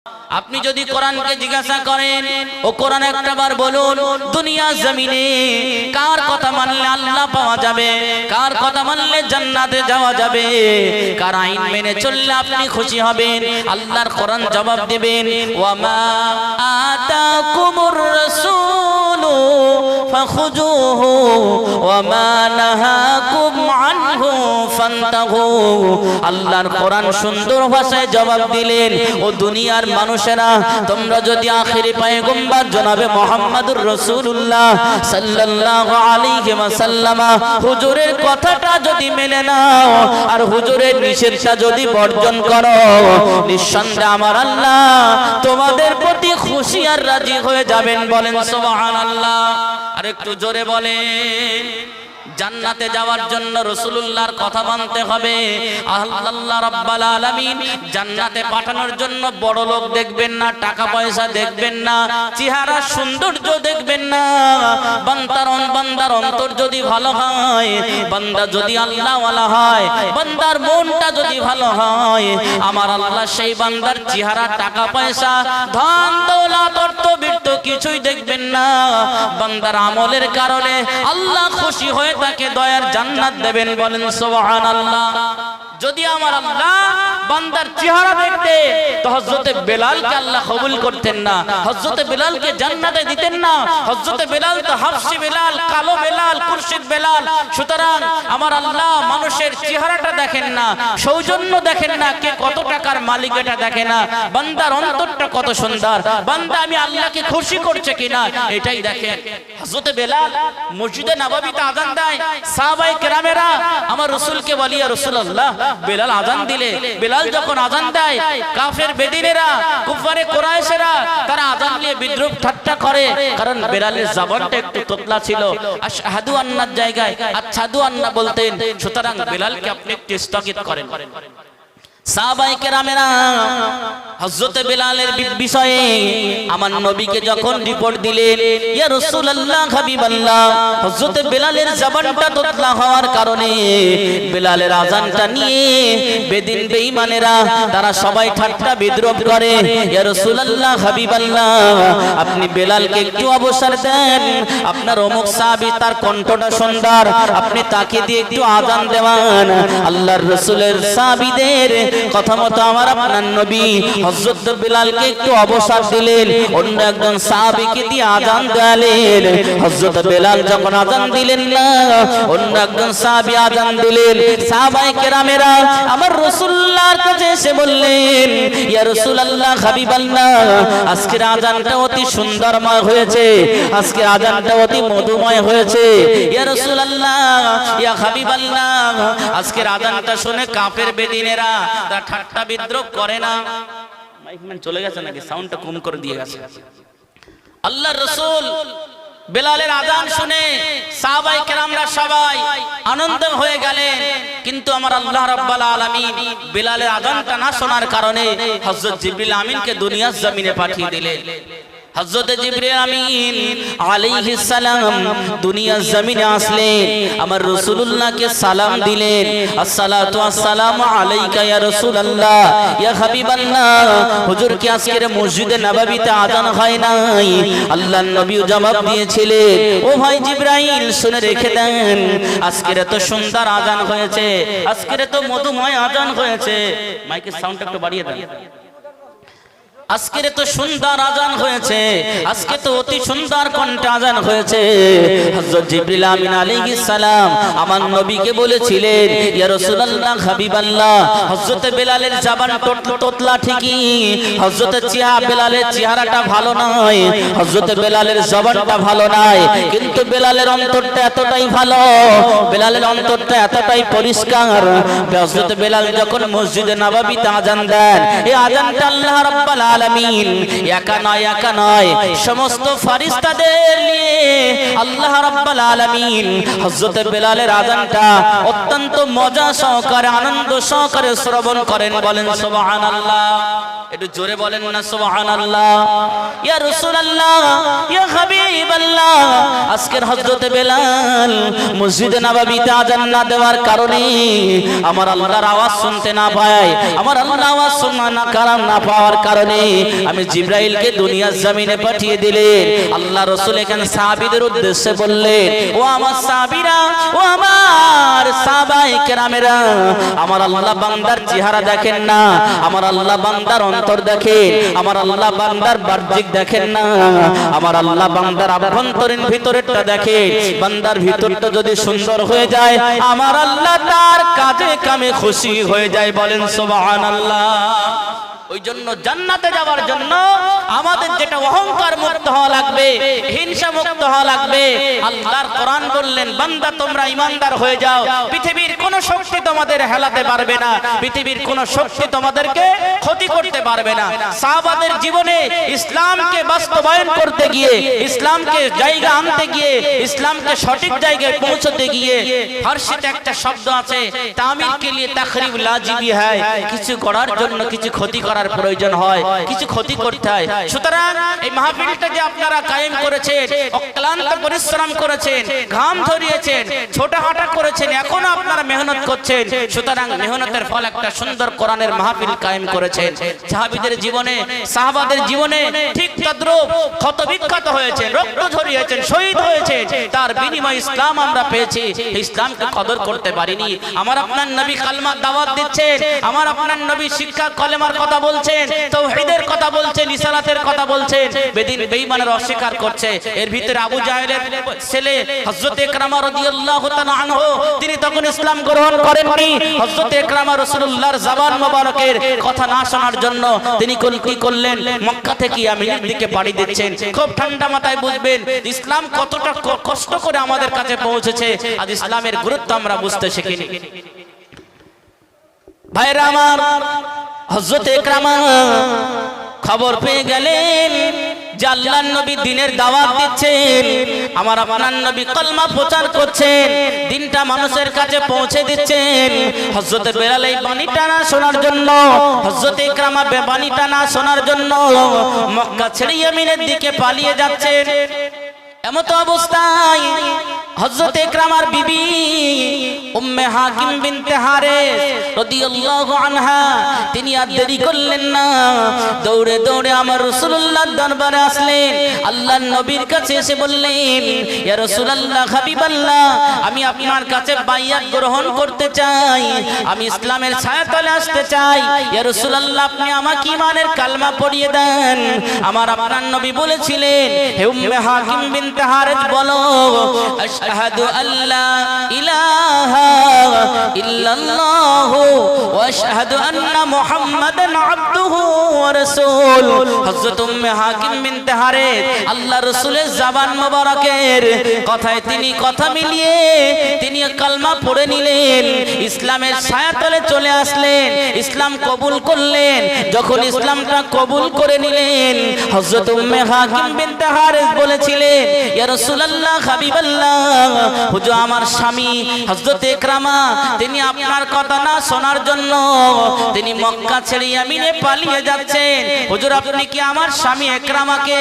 আপনি যদি কোরআনকে জিজ্ঞাসা করেন, ও কোরআন একটাবার বলুন, দুনিয়া জমিনে কার কথা মানলে আল্লাহ পাওয়া যাবে, কার কথা মানলে জান্নাতে যাওয়া যাবে, কার আইন মেনে চললে আপনি খুশি হবেন? আল্লাহর কোরআন জবাব দেবেন, ওয়া মা আতাকুমুর রাসূলু ফাখুযুহু ওয়া মা নাহাকুম আনহু ফান্তাহু। আল্লাহর কোরআন সুন্দর ভাষায় জবাব দিলেন, ও দুনিয়ার মানুষেরা, তোমরা যদি আখেরি পয়গম্বর জনাবে মুহাম্মদুর রাসূলুল্লাহ সাল্লাল্লাহু আলাইহি ওয়াসাল্লাম হুজুরের কথাটা যদি মেনে নাও আর হুজুরের নিষেধটা যদি বর্জন করো, নিঃসন্দেহে আমার আল্লাহ তোমাদের প্রতি খুশি আর রাজি হয়ে যাবেন। বলেন সুবহানাল্লাহ। আর একটু জোরে বলেন। জান্নাতে যাওয়ার জন্য রাসূলুল্লাহর কথা মানতে হবে। আল্লাহ রাব্বুল আলামিন জান্নাতে পাঠানোর জন্য বড় লোক দেখবেন না, টাকা পয়সা দেখবেন না, চেহারা সৌন্দর্য দেখবেন না। বান্দার অন্তর যদি ভালো হয়, বান্দা যদি আল্লাহওয়ালা হয়, বান্দার মনটা যদি ভালো হয়, আমার আল্লাহ সেই বান্দার চেহারা, টাকা পয়সা, ধন দৌলত, অর্থ বীর্য কিছুই দেখবেন না। বান্দার আমলের কারণে আল্লাহ খুশি হয়ে তাকে দয়ার জান্নাত দেবেন। বলেন সুবহানাল্লাহ। যদি আমার আল্লাহ বান্দার চেহারা দেখতে, তো হযরতে বেলালকে আল্লাহ কবুল করতেন না, হযরতে বেলালকে জান্নাতে দিতেন না। হযরতে বেলাল তো হাবশী বেলাল, কালো বেলাল, কুরশিদ বেলাল। সুতরাং আমার আল্লাহ মানুষের চেহারাটা দেখেন না, সৌজন্য দেখেন না, কে কত টাকার মালিক এটা দেখে না, বান্দার অন্তরটা কত সুন্দর, বান্দা আমি আল্লাহকে খুশি করছে কিনা এটাই দেখেন। হযরতে বেলাল মসজিদে নববীতে আযান দেয়, সাহাবায়ে কেরামেরা আমার রাসূলকে বলি, ইয়া রাসূলুল্লাহ, বেলাল আযান দিলে, বেলাল যখন আযান দেয়, কাফের বেদিনেরা, কুফারে কুরাইশেরা তারা আযান নিয়ে বিদ্রুপ ঠাট্টা করে, কারণ বেলালের জবানটা একটু তোতলা ছিল। আশহাদু আন্নার জায়গায় আশহাদু আন্না বলতেন। সুতরাং বেলালকে আপনি একটু স্থগিত করেন। সাহাবায়ে কেরামেরা হযরতে বেলালের বিষয়ে আমার নবীকে যখন রিপোর্ট দিলেন, ইয়া রাসূলুল্লাহ, হাবিবাল্লাহ, হযরতে বেলালের জবানটা তোতলা হওয়ার কারণে বেলালের আযানটা নিয়ে বেদিন বেঈমানেরা তারা সবাই ঠাট্টা বিদ্রুপ করে। ইয়া রাসূলুল্লাহ, হাবিবাল্লাহ, আপনি বেলালকে একটু অবসর দেন, আপনার অমুক সাহাবী তার কণ্ঠটা সুন্দর, আপনি তাকে দিয়ে একটু আযান দেওয়ান। আল্লাহর রাসূলের সাহাবীদের কথা মতো আমার আপনার নবী হযরত বেলালকে একটু অবসর দিলেন, অন্য একজন সাহাবীকে দিয়ে আযান দেওয়ালেন। হযরত বেলাল যখন আযান দিলেন না, অন্য একজন সাহাবী আযান দিলেন। সাহাবায়ে কেরামেরা আমার রাসূলুল্লাহর কাছে এসে বললেন, ইয়া রাসূলুল্লাহ, হাবিবাল্লাহ, আজকের আযানটা অতি সুন্দরময় হয়েছে, আজকের আযানটা অতি মধুময় হয়েছে। ইয়া রাসূলুল্লাহ, ইয়া হাবিবাল্লাহ, আজকের আযানটা শুনে কাফের বেদিনেরা ঠাট্টা বিদ্রুপ করে না। মাইকম্যান চলে গেছে নাকি? সাউন্ডটা কম করে দিয়ে গেছে। আল্লাহর রাসূল বেলালের আযান শুনে সাহাবায়ে কেরামরা সবাই আনন্দ হয়ে গেলেন, কিন্তু আমার আল্লাহ রাব্বুল আলামিন বেলালের আযানটা না শোনার কারণে হযরত জিবরিল আমিনকে দুনিয়ার জমিনে পাঠিয়ে দিলেন। হযরত জিবরিল আমিন আলাইহিস সালাম দুনিয়ার জমিনে আসলেন, আমার রাসূলুল্লাহকে সালাম দিলেন, আসসালাতু ওয়াসসালামু আলাইকা ইয়া রাসূলুল্লাহ, ইয়া হাবিবাল্লাহ, হুজুর কি আজকের মসজিদে নববীতে আযান হয় নাই? আল্লাহর নবী জবাব দিয়েছিলেন, ও ভাই জিবরাইল, শুনে রেখে দেন, আজকের এত সুন্দর আযান হয়েছে, আজকের এত মধুময় আযান হয়েছে। মাইকের সাউন্ডটা একটু বাড়িয়ে দেন। আজকের তো সুন্দর আযান হয়েছে, আজকে তো অতি সুন্দর কণ্ঠে আযান হয়েছে। হযরত জিবরিল আমিন আলাইহিস সালাম আমার নবীকে বলেছিলেন, ইয়া রাসূলুল্লাহ, হাবিবাল্লাহ, হযরত বেলালের জবান তোতলা ঠিকই, হযরত বেলালের চেহারাটা ভালো নয়, হযরত বেলালের জবানটা ভালো নয়, কিন্তু বেলালের অন্তরটা এতটাই ভালো, বেলালের অন্তরটা এতটাই পরিষ্কার। হযরত বেলাল যখন মসজিদে নববীতে আযান দেন, এই আযানটা আল্লাহ রাব্বুল আলামিন একা নয় সমস্ত ফেরেশতাদের নিয়ে আল্লাহ রাব্বুল আলামিন হযরত বেলালের আযানটা অত্যন্ত মজা সহকারে, আনন্দ সহকারে শ্রবণ করেন। বলেন সুবহানাল্লাহ। একটু জোরে বলেন না সুবহানাল্লাহ। ইয়া রাসূলুল্লাহ, ইয়া হাবিবাল্লাহ, আজকের হযরতে বেলাল মসজিদে নববীতে আযান না দেওয়ার কারণে আমার আল্লাহর আওয়াজ শুনতে না পায়, আমার আল্লাহর আওয়াজ শোনা না পাওয়ার কারণে আমি জিবরাইলকে দুনিয়ার জমিনে পাঠিয়ে দিলেন। আল্লাহ রাসূল এখানে সাহাবীদের উদ্দেশ্যে বললেন, ও আমার সাহাবীরা, ও আমার সাহাবায়ে কেরামেরা, আমার আল্লাহ বান্দার চেহারা দেখেন না, আমার আল্লাহ বান্দার অন্তর দেখেন, আমার আল্লাহ বান্দার বাহ্যিক দেখেন না, আমার আল্লাহ বান্দার আভ্যন্তরীণ ভিতরেরটা দেখেন। বান্দার ভিতরটা যদি সুন্দর হয়ে যায়, আমার আল্লাহ তার কাজে কামে খুশি হয়ে যায়। বলেন সুবহানাল্লাহ। ওই জন্য জান্নাতে যাওয়ার জন্য আমাদের যেটা অহংকার মুক্ত হওয়া লাগবে, হিংসা মুক্ত হওয়া লাগবে। আল্লাহর কোরআন বললেন, বান্দা তোমরা ঈমানদার হয়ে যাও, পৃথিবীর কোন শক্তি তোমাদের হেলাতে পারবে না, পৃথিবীর কোন শক্তি তোমাদেরকে ক্ষতি করতে পারবে না। সাহাবাদের জীবনে ইসলামকে বাস্তবায়ন করতে গিয়ে, ইসলামকে জায়গা আনতে গিয়ে, ইসলামকে সঠিক জায়গায় পৌঁছতে গিয়ে ফারসিতে একটা শব্দ আছে, তামিল কে লিয়ে তাখরিব লাজিবি হয়, কিছু করার জন্য কিছু ক্ষতি করার প্রয়োজন হয়, কিছু ক্ষতি করতে হয়। সুতরাং এই মাহফিলটা যে আপনারা কায়েম করেছেন, অক্লান্ত পরিশ্রম করেছেন, ঘাম ঝরিয়েছেন, ছোটহাঁটা করেছেন, এখনো আপনারা মেহনত করছেন। সুতরাং মেহনতের ফল একটা সুন্দর কোরআনের মাহফিল কায়েম করেছেন। সাহাবীদের জীবনে, সাহাবাদের জীবনে ঠিক তদ্রূপ ক্ষত বিক্ষত হয়েছে, রক্ত ঝরিয়েছেন, শহীদ হয়েছেন, তার বিনিময়ে ইসলাম আমরা পেয়েছি। ইসলামকে কদর করতে পারিনি। আমার আপনার নবী কালমার দাওয়াত দিচ্ছেন, আমার আপনার নবী শিক্ষা কলেমার কথা বলছেন, তাওহীদের কথা বলছেন, রিসালাতের কথা বলছেন, বেঈমানের অস্বীকার করছে। এর ভিতরে আবু জাহেলের ছেলে হযরত ইকরামা রাদিয়াল্লাহু তাআলা আনহু, তিনি তখন ইসলাম গ্রহণ করেননি। হযরত ইকরামা রাসূলুল্লাহর জবান মোবারকের কথা না শোনার জন্য তিনি কি করলেন, মক্কা থেকে ইয়ামেনের দিকে পাড়ি দিচ্ছেন। খুব ঠান্ডা মাথায় বুঝবেন ইসলাম কতটা কষ্ট করে আমাদের কাছে পৌঁছেছে, আজ ইসলামের গুরুত্ব আমরা বুঝতে শিখিনি। ভাইরা আমার, হযরত ইকরামা খবর পেয়ে গেলেন যে আল্লাহর নবী দ্বীনের দাওয়াত দিচ্ছেন, আমার আপনার নবী কলমা প্রচার করছেন, দ্বীনটা মানুষের কাছে পৌঁছে দিচ্ছেন। হযরত বেলাল এই বাণীটা না শোনার জন্য, হযরত ইকরামা বাণীটা না শোনার জন্য মক্কা ছেড়ে ইয়ামেনের দিকে পালিয়ে যাচ্ছেন। এমত অবস্থায় হযরত ইকরামার বিবি উম্মে হাকিম বিনতে হারিস রাদিয়াল্লাহু আনহা, তিনি আর দেরি করলেন না, দৌড়ে দৌড়ে আমার রাসূলুল্লাহর দরবারে আসলেন। আল্লাহর নবীর কাছে এসে বললেন, ইয়া রাসূলুল্লাহ, হাবিবাল্লাহ, আমি আপনার কাছে বাইয়াত গ্রহণ করতে চাই, আমি ইসলামের ছায়াতলে আসতে চাই। ইয়া রাসূলুল্লাহ, আপনি আমাকে ঈমানের কালমা পড়িয়ে দেন। আমার আপনার নবী বলেছিলেন, হে উম্মে হাকিম বিনতে হারিস, বলো আশহাদু আল্লা ইলাহা ইল্লাল্লাহু ওয়া আশহাদু আন্না মুহাম্মাদান আবদুহু ওয়া রাসূলুহু। হযরত উম্মে হাকিম বিনতে হারিস আল্লাহর রাসূলের জবান মোবারকের কথায় তিনি কথা মিলিয়ে তিনি কালমা পড়ে নিলেন, ইসলামের ছায়াতলে চলে আসলেন, ইসলাম কবুল করলেন। যখন ইসলামটা কবুল করে নিলেন, হযরত উম্মে হাকিম বিনতে হারিস বলেছিলেন, ইয়া রাসূলুল্লাহ, হাবিবাল্লাহ, হুজুর আমার স্বামী হযরত ইকরামা, তিনি আপনার কথা না শোনার জন্য তিনি মক্কা ছেড়ে ইয়ামিনে পালিয়ে যাচ্ছেন। হুজুর, আপনি কি আমার স্বামী ইকরামাকে,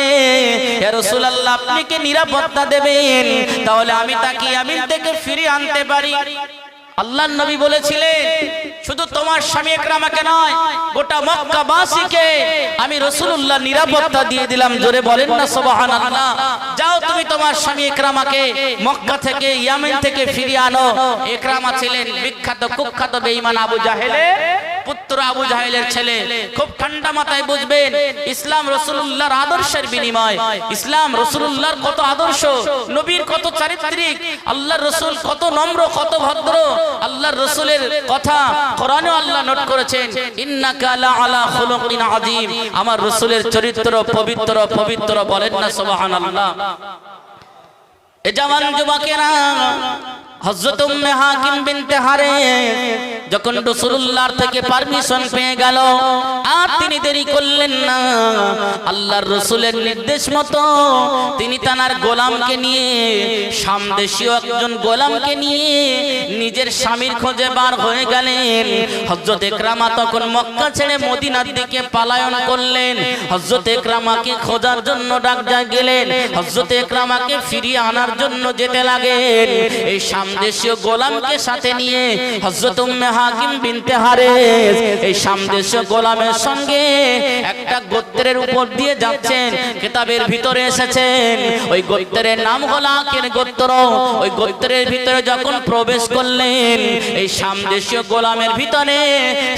ইয়া রাসূলুল্লাহ, আপনি কি নিরাপত্তা দেবেন, তাহলে আমি তাকে ইয়ামিন থেকে ফিরিয়ে আনতে পারি। আল্লাহর নবী বলেছিলেন, শুধু তোমার স্বামী ইকরামাকে নয়, গোটা মক্কাবাসীকে আমি রাসূলুল্লাহ নিরাপত্তা দিয়ে দিলাম। জোরে বলেন না সুবহানাল্লাহ। যাও তুমি তোমার স্বামী ইকরামাকে মক্কা থেকে, ইয়ামেন থেকে ফিরিয়ে আনো। ইকরামা ছিলেন বিখ্যাত কুখ্যাত বেঈমান আবু জাহেলের পুত্র, আবু জাহেলের ছেলে। খুব ঠান্ডা মাথায় বুঝবেন, ইসলাম রাসূলুল্লাহর আদর্শের বিনিময়, ইসলাম রাসূলুল্লাহর কত আদর্শ, নবীর কত চারিত্রিক, আল্লাহর রাসূল কত নম্র, কত ভদ্র। আল্লাহর রাসূলের কথা কোরআনে আল্লাহ নোট করেছেন, ইন্নাকা লাআলা খুলুকিন আযীম। আমার রাসূলের চরিত্র পবিত্র পবিত্র। বলেন না সুবহানাল্লাহ। এ জওয়ান যুবকেরা, হযরত উম্মে হাকিম বিনতে হারেস যখন রাসূলুল্লাহর থেকে পারমিশন পেয়ে গেল, আর তিনি দেরি করলেন না। আল্লাহর রাসূলের নির্দেশ মতো তিনি তার গোলামকে নিয়ে, সামদেশীয় একজন গোলামকে নিয়ে নিজের স্বামীর খোঁজে বার হয়ে গেলেন। হযরত ইকরামা তখন মক্কা ছেড়ে মদিনার দিকে পলায়ন করলেন। হযরত ইকরামাকে খোঁজার জন্য ডাক গেলেন, হযরত ইকরামাকে ফিরিয়ে আনার জন্য যেতে লাগেন। এই সামদেশীয় গোলামকে সাথে নিয়ে হযরত উম্মে হাকিম বিনতে হারেস এই সামদেশীয় গোলামের সঙ্গে একটা গোত্রের উপর দিয়ে যাচ্ছেন। কিতাবের ভিতরে এসেছেন ওই গোত্রের নাম হলো আকের গোত্র। ওই গোত্রের ভিতরে যখন প্রবেশ করলেন, এই সামদেশীয় গোলামের ভিতরে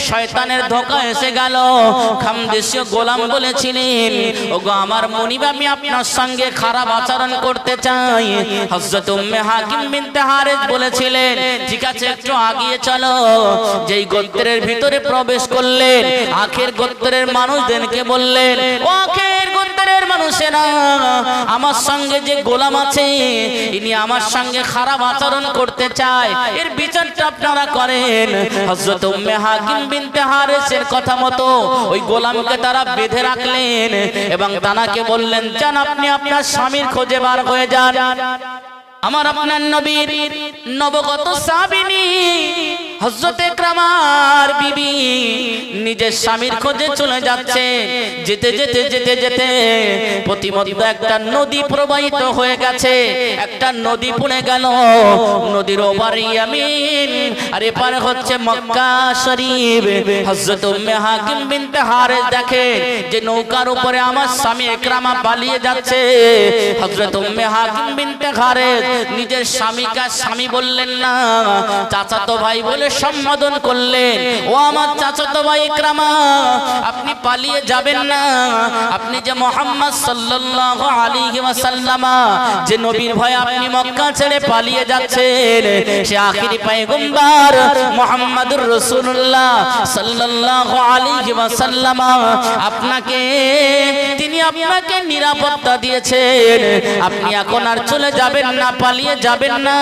শয়তানের ধোঁকা এসে গেল। খামদেশীয় গোলাম বলেছিলেন, ওগো আমার মনিব, আমি আপনার সঙ্গে খারাপ আচরণ করতে চাই। হযরত উম্মে হাকিম বিনতে হারেস বলেছিলেন, ঠিক আছে, একটু আগিয়ে চলো। যেই গোত্রের ভিতরে প্রবেশ করলেন, আখের গোত্রের মানুষদেরকে বললেন, ও আখের গোত্রের মানুষেরা, আমার সঙ্গে যে গোলাম আছে ইনি আমার সঙ্গে খারাপ আচরণ করতে চায়, এর বিচারটা আপনারা করেন। হযরত উম্মে হাকিম বিনতে হারেসের কথা মতো ওই গোলামকে তারা বেঁধে রাখলেন এবং তানাকে বললেন, যান আপনি আপনার স্বামীর খোঁজে বার হয়ে যান। আমার আপনার নবীর নবগত সাহাবীনি হযরত ইকরামার বিবি নিজের স্বামীর খোঁজে চলে যাচ্ছে। যেতে যেতে যেতে যেতে প্রতিমধ্যে একটা নদী প্রবাহিত হয়ে গেছে। একটা নদী পড়ে গেল। নদীর ওপারে ইয়ামিন আর এপারে হচ্ছে মক্কা শরীফ। হযরত উম্মে হাকিম বিনতে হারেস দেখে যে নৌকার উপরে আমার স্বামী ইকরামা পালিয়ে যাচ্ছে। হযরত উম্মে হাকিম বিনতে হারেস নিজের স্বামীকে স্বামী বললেন না, চাচাতো ভাই বলে সম্বোধন করলেন। ও আমার চাচাতো ভাই ইকরামা, আপনি পালিয়ে যাবেন না। আপনি যে মুহাম্মদ সাল্লাল্লাহু আলাইহি ওয়াসাল্লাম, যে নবীর ভয়ে আপনি মক্কা ছেড়ে পালিয়ে যাচ্ছেন, সে আখিরি পয়গম্বর মুহাম্মদুর রাসূলুল্লাহ সাল্লাল্লাহু আলাইহি ওয়াসাল্লাম তিনি আপনাকে নিরাপত্তা দিয়েছেন। আপনি এখন আর চলে যাবেন না, পালিয়ে যাবেন না।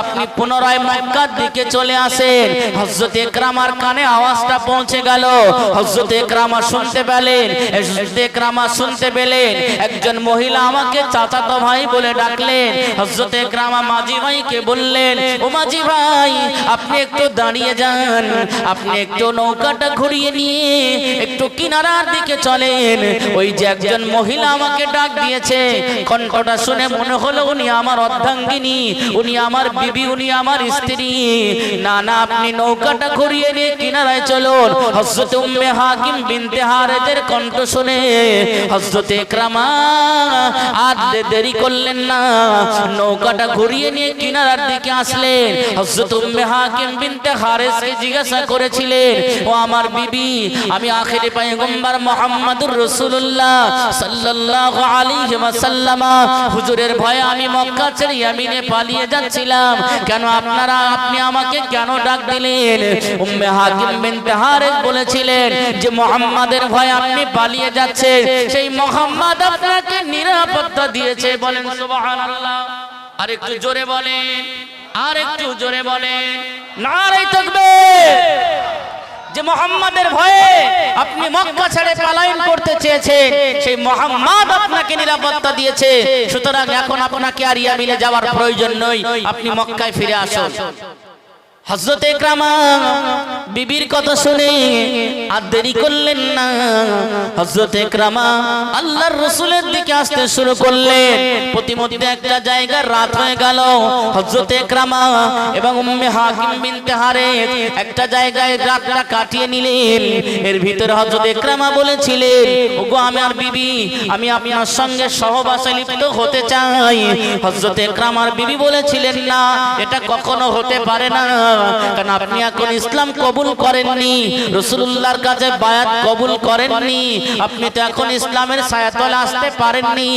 আপনি পুনরায় মক্কার দিকে চলে আসেন। হযরত ইকরামার কানে আওয়াজটা পৌঁছে গেল। হযরত ইকরামা শুনতে পেলেন একজন মহিলা আমাকে চাচাতো ভাই বলে ডাকলেন। হযরত ইকরামা মাঝি ভাইকে বললেন, ও মাঝি ভাই, আপনি একটু দাঁড়িয়ে যান, আপনি একটু নৌকাটা ঘুরিয়ে নিয়ে একটু কিনারার দিকে চলেন। ওই যে একজন মহিলা আমাকে ডাক দিয়েছে, কণ্ঠটা শুনে মনে হলো উনি আমার অর্ধাঙ্গিনী, উনি আমার বিবি, উনি আমার স্ত্রী। না না, আপনি নৌকাটা ঘুরিয়ে নিয়ে কিনারায় চলুন। হযরত উম্মে হাকিম বিনতে হারেসের কণ্ঠ শুনে হযরত ইকরামা আর দেরি করলেন না, নৌকাটা ঘুরিয়ে নিয়ে কিনারার দিকে আসলেন। হযরত উম্মে হাকিম বিনতে হারেসকে জিজ্ঞাসা করেছিলেন, ও আমার বিবি, আমি আখিরি পয়গম্বর মুহাম্মদুর রাসূলুল্লাহ সাল্লাল্লাহু আলাইহি ওয়াসাল্লাম, হুজুরের ভয়ে আমি মক্কা ছেড়ে ইয়ামিনে পালিয়ে যাচ্ছিলাম, কেন আপনি আমাকে কেন ডাক দিলেন? উম্মে হাকিম বিনতে হারেস বলেছিলেন যে মুহাম্মাদের ভয়ে আপনি পালিয়ে যাচ্ছেন, সেই মুহাম্মদ আপনাকে নিরাপত্তা দিয়েছে। বলেন সুবহানাল্লাহ। আর একটু জোরে বলেন, আর একটু জোরে বলেন, নারে তাকবীর। যে মুহাম্মাদের ভয়ে আপনি মক্কা ছেড়ে পলায়ন করতে চেয়েছেন, সেই মুহাম্মদ আপনাকে নিরাপত্তা দিয়েছে। সুতরাং এখন আপনাকে আর ইয়ামিনে যাওয়ার প্রয়োজন নেই, আপনি মক্কায় ফিরে আসুন। হযরত ইকরামা বিবির কথা শুনে আর দেরি করলেন না। হযরত ইকরামা আল্লাহর রাসূলের দিকে আসতে শুরু করলেন। প্রতিমধ্যে একটা জায়গায় রাত হয়ে গেল। হযরত ইকরামা এবং উম্মে হাকিম বিনতে হারেস একটা জায়গায় রাতটা কাটিয়ে নিলেন। এর ভিতরে হযরত ইকরামা বলেছিলেন, ওগো আমার বিবি, আমি আপনার সঙ্গে সহবাসে লিপ্ত হতে চাই। হযরত ইকরামার বিবি বলেছিলেন, না, এটা কখনো হতে পারে না, কারণ আপনি এখন ইসলাম কবুল কবুল করেননি, রাসূলুল্লাহর কাছে বায়াত কবুল করেননি, আপনি তো এখন ইসলামের ছায়াতলে আসতে পারেননি।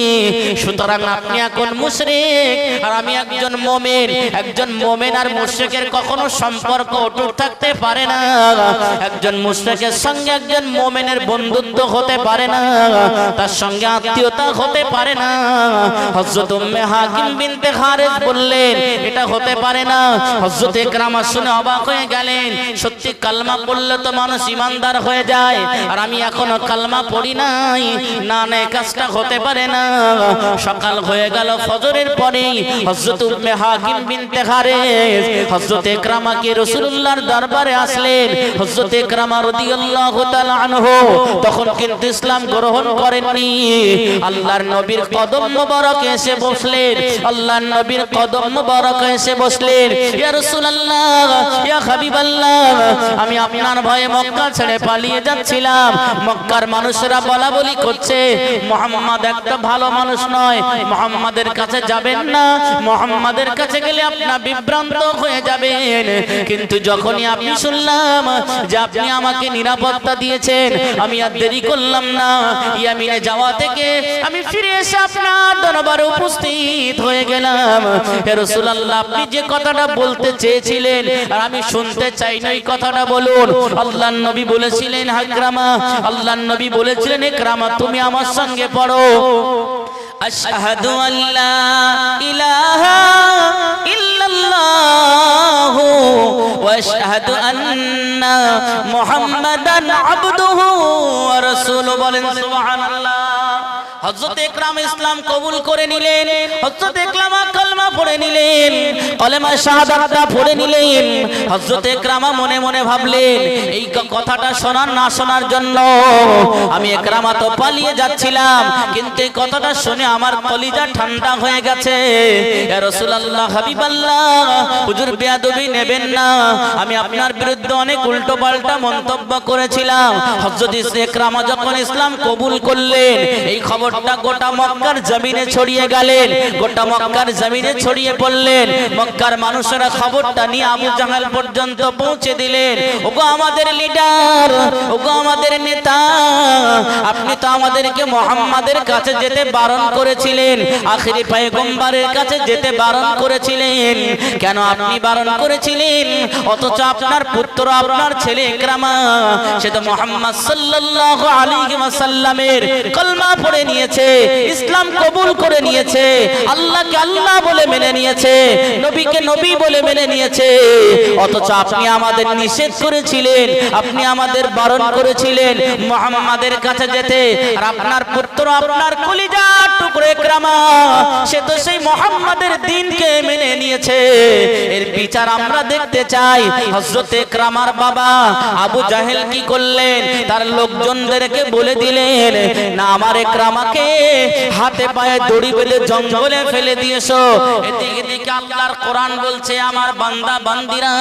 সুতরাং আপনি এখন মুশরিক আর আমি একজন মুমিন। একজন মুমিন আর মুশরিকের কখনো সম্পর্ক অটুট থাকতে পারে না। একজন মুশরিকের সঙ্গে একজন মুমিনের বন্ধুত্ব হতে পারে না, তার সঙ্গে আত্মীয়তা হতে পারে না। হযরত উম্মে হাকিম বিনতে হারিস বললেন এটা হতে পারে না। হযরত ইকরামা শুনে অবাক হয়ে গেলেন, সত্যি কালমা পড়লে তো মানুষ ঈমানদার হয়ে যায়, আর আমি এখনো কালমা পড়ি নাই, না না এই কাজটা হতে পারে না। সকাল হয়ে গেল, ফজরের পরেই হযরত উম্মে হাকিম বিনতে হারিস হযরত ইকরামাকে রাসূলুল্লাহর দরবারে আসলেন। হযরত ইকরামা রাদিয়াল্লাহু তাআলা আনহু তখন কিন্তু ইসলাম গ্রহণ করেননি। আল্লাহর নবীর কদম মোবারকে এসে বসলেন, আল্লাহর নবীর কদম মোবারকে এসে বসলেন। ইয়া রাসূলুল্লাহ, ইয়া হাবিবাল্লাহ, আমি আপনার ভয়ে মক্কা ছেড়ে পালিয়ে যাচ্ছিলাম। মক্কার মানুষেরা বলা বলি করছে মুহাম্মদ একটা ভালো মানুষ নয়, মুহাম্মাদের কাছে যাবেন না, মুহাম্মাদের কাছে গেলে আপনি বিভ্রান্ত হয়ে যাবেন। কিন্তু যখনই আমি শুনলাম যে আপনি আমাকে নিরাপত্তা দিয়েছেন, আমি আর দেরি করলাম না, ইয়ামিনে যাওয়া থেকে আমি ফিরে এসে আপনার দরবারে উপস্থিত হয়ে গেলাম। হে রাসূলুল্লাহ, আপনি যে কথাটা বলতে চেয়েছিলেন আর আমি শুনতে চাই না, এই কথাটা বলুন। আল্লাহর নবী বলেছিলেন ইকরামা, আল্লাহর নবী বলেছিলেন ইকরামা তুমি আমার সঙ্গে পড়ো, আশহাদু আল্লা ইলাহা ইল্লাল্লাহু ওয়া আশহাদু আন্না মুহাম্মাদান আবদুহু ওয়া রাসূলুহু। বলেন সুবহানাল্লাহ। হযরত ইকরামা ইসলাম কবুল করে নিলেন, হযরত ইকরামা কালমা পড়ে নিলেন, কলেমা শাহাদাতটা পড়ে নিলেন। হযরত ইকরামা মনে মনে ভাবলেন এই কথাটা শোনার না শোনার জন্য আমি ইকরামা তো পালিয়ে যাচ্ছিলাম, কিন্তু এই কথাটা শুনে আমার কলিজা ঠান্ডা হয়ে গেছে। ইয়া রাসূলুল্লাহ, হাবিবাল্লাহ, হুজুর বেয়াদবি নেবেন না, আমি আপনার বিরুদ্ধে অনেক উল্টো পাল্টা মন্তব্য করেছিলাম। হযরত ইকরামা যখন ইসলাম কবুল করলেন, এই খবর গোটা মক্কার জমিনে ছড়িয়ে গেলেন, গোটা মক্কার জমিনে ছড়িয়ে পড়লেন। মক্কার মানুষেরা খবরটা নিয়ে আবু জাহাল পর্যন্ত পৌঁছে দিলেন। ওগো আমাদের লিডার, ওগো আমাদের নেতা, আপনি তো আমাদেরকে মুহাম্মাদের কাছে যেতে বারণ করেছিলেন, আখিরি পয়গম্বরের কাছে যেতে বারণ করেছিলেন, কেন আপনি বারণ করেছিলেন? অথচ আপনার পুত্র, আপনার ছেলে ইকরামা, সে তো মুহাম্মদ সাল্লাল্লাহু আলাইহি ওয়াসাল্লামের কলমা পড়ে নিয়েছে, ইসলাম কবুল করে নিয়েছে, আল্লাহকে আল্লাহ বলে মেনে নিয়েছে, নবীকে নবী বলে মেনে নিয়েছে। অথচ আপনি আমাদের নিষেধ করেছিলেন, আপনি আমাদের বারণ করেছিলেন মুহাম্মাদের কাছে যেতে, আর আপনার পুত্র, আপনার কলিজার টুকরো ইকরামা, সে তো সেই মুহাম্মাদের দ্বীনকে মেনে নিয়েছে। এর বিচার আমরা দেখতে চাই। হযরত ইকরামার বাবা আবু জাহেল কি করলেন? তার লোকজনদেরকে বলে দিলেন, না আমার ইকরামাকে হাতে পায়ে দড়ি বেঁধে জঙ্গলে ফেলে দিয়েছো। এদিকে আল্লাহর কোরআন বলছে, আমার বান্দা বান্দিরা,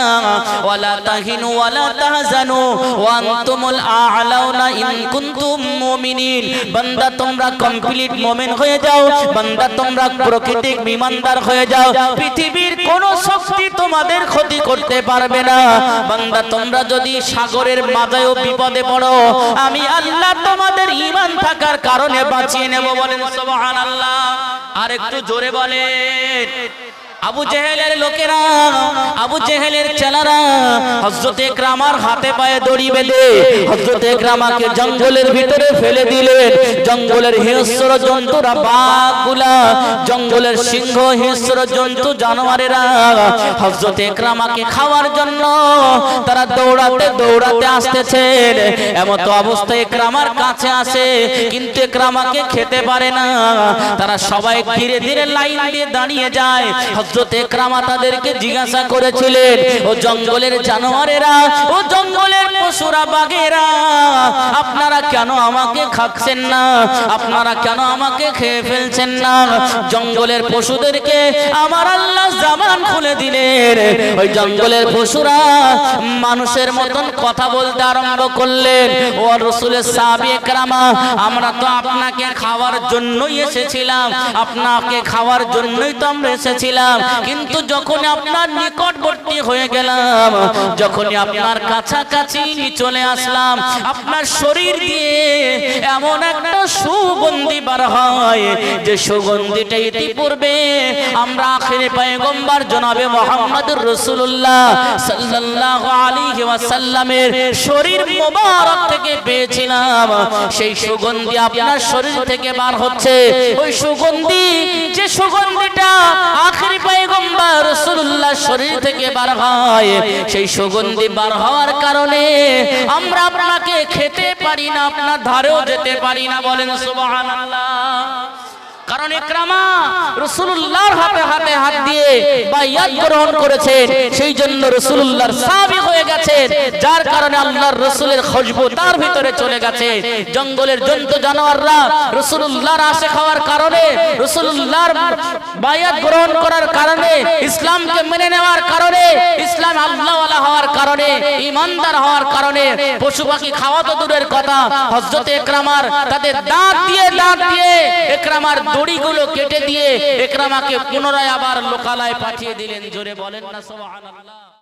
ওয়ালা তাহিনু ওয়ালা তাহজানু ওয়া আনতুমুল আ'লাউনা ইন কুনতুম মুমিনিন। বান্দা তোমরা কমপ্লিট মুমিন হয়ে যাও, বান্দা তোমরা প্রকৃতিক ঈমানদার হয়ে যাও, পৃথিবীর কোন শক্তি তোমাদের ক্ষতি করতে পারবে না। বান্দা তোমরা যদি সাগরের মাঝেও বিপদে পড়ো, আমি আল্লাহ তোমাদের ঈমান থাকার কারণে বাঁচিয়ে নেব। বলেন সুবহানাল্লাহ। আর একটু জোরে বলেন। আবু জেহেলের লোকেরা, আবু জেহেলের চেলারা হযরত ইকরামার হাতে পায়ে দড়ি বেঁধে হযরত ইকরামাকে জঙ্গলের ভিতরে ফেলে দিলেন। জঙ্গলের হিংস্র জন্তুরা, বাঘগুলা, জঙ্গলের সিংহ, হিংস্র জন্তু, জানোয়ারেরা হযরত ইকরামাকে খাওয়ার জন্য তারা দৌড়াতে দৌড়াতে আসতেছেন। এমন তো অবস্থায় ইকরামার কাছে আসে, কিন্তু ইকরামাকে খেতে পারে না। তারা সবাই ধীরে ধীরে লাইন দিয়ে দাঁড়িয়ে যায়। হযরত ইকরামা তাদেরকে জিজ্ঞাসা করেছিলেন, ও জঙ্গলের জানোয়ারেরা, ও জঙ্গলের পশুরা বাঘেরা আপনারা কেন আমাকে খাচ্ছেন না, আপনারা কেন আমাকে খেয়ে ফেলছেন না? জঙ্গলের পশুদেরকে আমার আল্লাহ জবান খুলে দিলেন, ওই জঙ্গলের পশুরা মানুষের মতন কথা বলতে আরম্ভ করলেন। ও রাসূলের সাহাবী একরামা, আমরা তো আপনাকে খাওয়ার জন্যই এসেছিলাম, আপনাকে খাওয়ার জন্যই তো আমরা এসেছিলাম, কিন্তু যখন আপনার নিকটবর্তী হয়ে গেলাম, যখনই আপনার কাছাকাছি চলে আসলাম, আপনার শরীর দিয়ে এমন একটা সুগন্ধি বার হয় যে সুগন্ধিটা ইতিপূর্বে আমরা আখিরে পয়গম্বর জনাবে মুহাম্মদুর রাসূলুল্লাহ সাল্লাল্লাহু আলাইহি ওয়াসাল্লামের শরীর মোবারক থেকে পেয়েছিলাম। সেই সুগন্ধি আপনার শরীর থেকে বার হচ্ছে। ওই সুগন্ধি, যে সুগন্ধিটা আখিরি পয়গম্বর রাসূলুল্লাহ শরীর থেকে বার হয়, সেই সুগন্ধি বার হওয়ার কারণে আমরা আপনাকে খেতে পারি না, আপনার ধারেও যেতে পারি না। বলেন সুবহানাল্লাহ। কারণ ইকরামা রাসূলুল্লাহর হাতে হাতে হাত দিয়ে বাইয়াত গ্রহণ করেছেন, সেই জন্য রাসূলুল্লাহর সাহাবী হয়ে গেছেন, যার কারণে আল্লাহর রাসূলের খুশবু তার ভিতরে চলে গেছে। জঙ্গলের জন্তু জানোয়াররা রাসূলুল্লাহর আশিক হওয়ার কারণে, রাসূলুল্লাহর বাইয়াত গ্রহণ করার কারণে, ইসলামকে মেনে নেওয়ার কারণে, ইসলাম আল্লাহওয়ালা হওয়ার কারণে, ঈমানদার হওয়ার কারণে পশু পাখি খাওয়া তো দূরের কথা, হযরত ইকরামার তাদের দাঁত দিয়ে ইকরামার দড়িগুলো কেটে দিয়ে ইকরামাকে পুনরায় আবার লোকালয়ে পাঠিয়ে দিলেন। জোরে বলেন না সুবহানাল্লাহ।